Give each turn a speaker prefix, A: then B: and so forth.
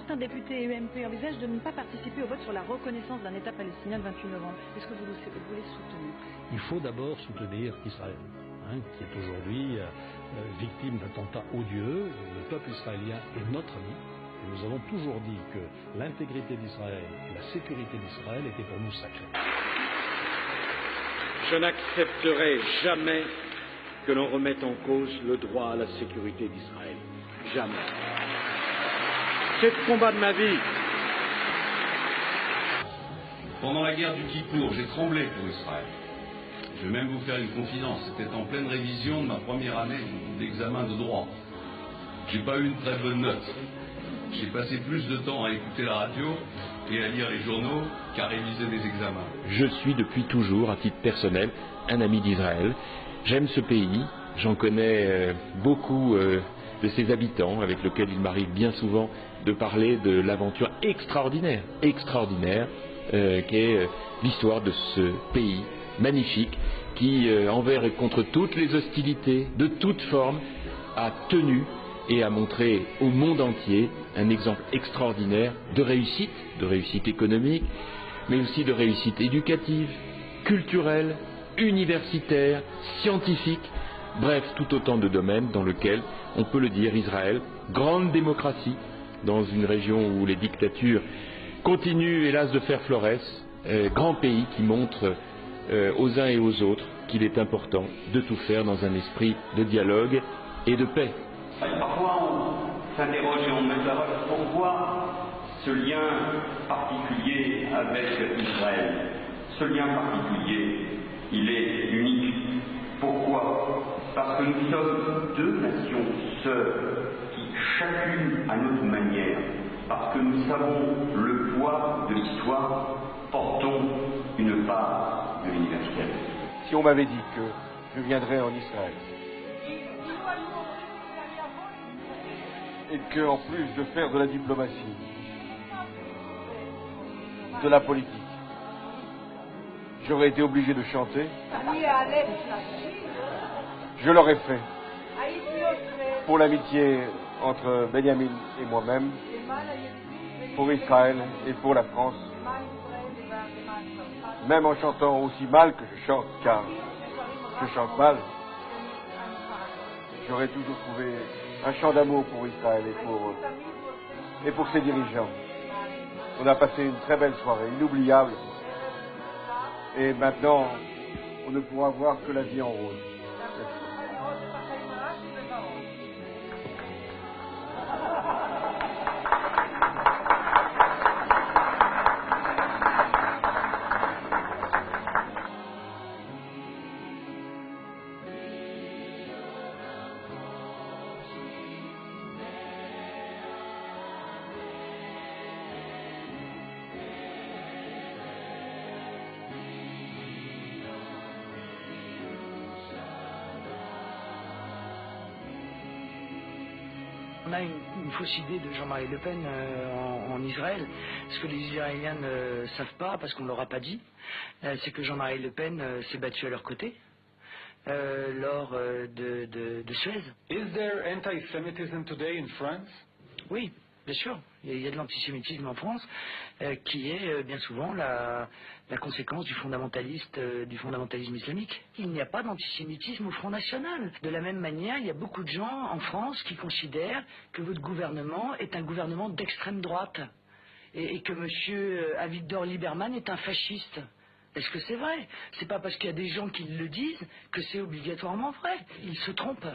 A: certains députés et UMP envisagent de ne pas participer au vote sur la reconnaissance d'un État palestinien le 28 novembre. Est-ce que vous les soutenez?
B: Il faut d'abord soutenir Israël, qui est aujourd'hui victime d'attentats odieux. Le peuple israélien est notre ami. Et nous avons toujours dit que l'intégrité d'Israël, la sécurité d'Israël était pour nous sacrée.
C: Je n'accepterai jamais que l'on remette en cause le droit à la sécurité d'Israël. Jamais. C'est le combat de ma vie.
D: Pendant la guerre du Kippour, j'ai tremblé pour Israël. Je vais même vous faire une confidence. C'était en pleine révision de ma première année d'examen de droit. J'ai pas eu une très bonne note. J'ai passé plus de temps à écouter la radio et à lire les journaux qu'à réviser des examens.
E: Je suis depuis toujours, à titre personnel, un ami d'Israël. J'aime ce pays, j'en connais beaucoup de ses habitants, avec lesquels il m'arrive bien souvent de parler de l'aventure extraordinaire qu'est l'histoire de ce pays magnifique qui, envers et contre toutes les hostilités, de toutes formes, a tenu et a montré au monde entier un exemple extraordinaire de réussite économique, mais aussi de réussite éducative, culturelle, universitaire, scientifique, bref, tout autant de domaines dans lesquels, on peut le dire, Israël, grande démocratie, dans une région où les dictatures continuent, hélas, de faire florès, grand pays qui montre aux uns et aux autres qu'il est important de tout faire dans un esprit de dialogue et de paix.
F: Parfois, on s'interroge et on m'interroge pourquoi ce lien particulier avec Israël. Ce lien particulier, il est unique. Pourquoi? Parce que nous sommes deux nations sœurs qui, chacune à notre manière, parce que nous savons le poids de l'histoire, portons une part de l'universel.
G: Si on m'avait dit que je viendrais en Israël, et que, en plus de faire de la diplomatie, de la politique, j'aurais été obligé de chanter, je l'aurais fait pour l'amitié entre Benjamin et moi-même, pour Israël et pour la France, même en chantant aussi mal que je chante, car je chante mal, j'aurais toujours trouvé un chant d'amour pour Israël et pour ses dirigeants. On a passé une très belle soirée, inoubliable. Et maintenant, on ne pourra voir que la vie en rose.
H: On a une fausse idée de Jean-Marie Le Pen en Israël. Ce que les Israéliens ne savent pas, parce qu'on ne leur a pas dit, c'est que Jean-Marie Le Pen s'est battu à leur côté lors de Suez.
I: Is there anti-Semitism today in France?
H: Oui, bien sûr. Il y a de l'antisémitisme en France qui est bien souvent la conséquence du fondamentalisme islamique. Il n'y a pas d'antisémitisme au Front National. De la même manière, il y a beaucoup de gens en France qui considèrent que votre gouvernement est un gouvernement d'extrême droite et que M. Avigdor Lieberman est un fasciste. Est-ce que c'est vrai? C'est pas parce qu'il y a des gens qui le disent que c'est obligatoirement vrai. Ils se trompent.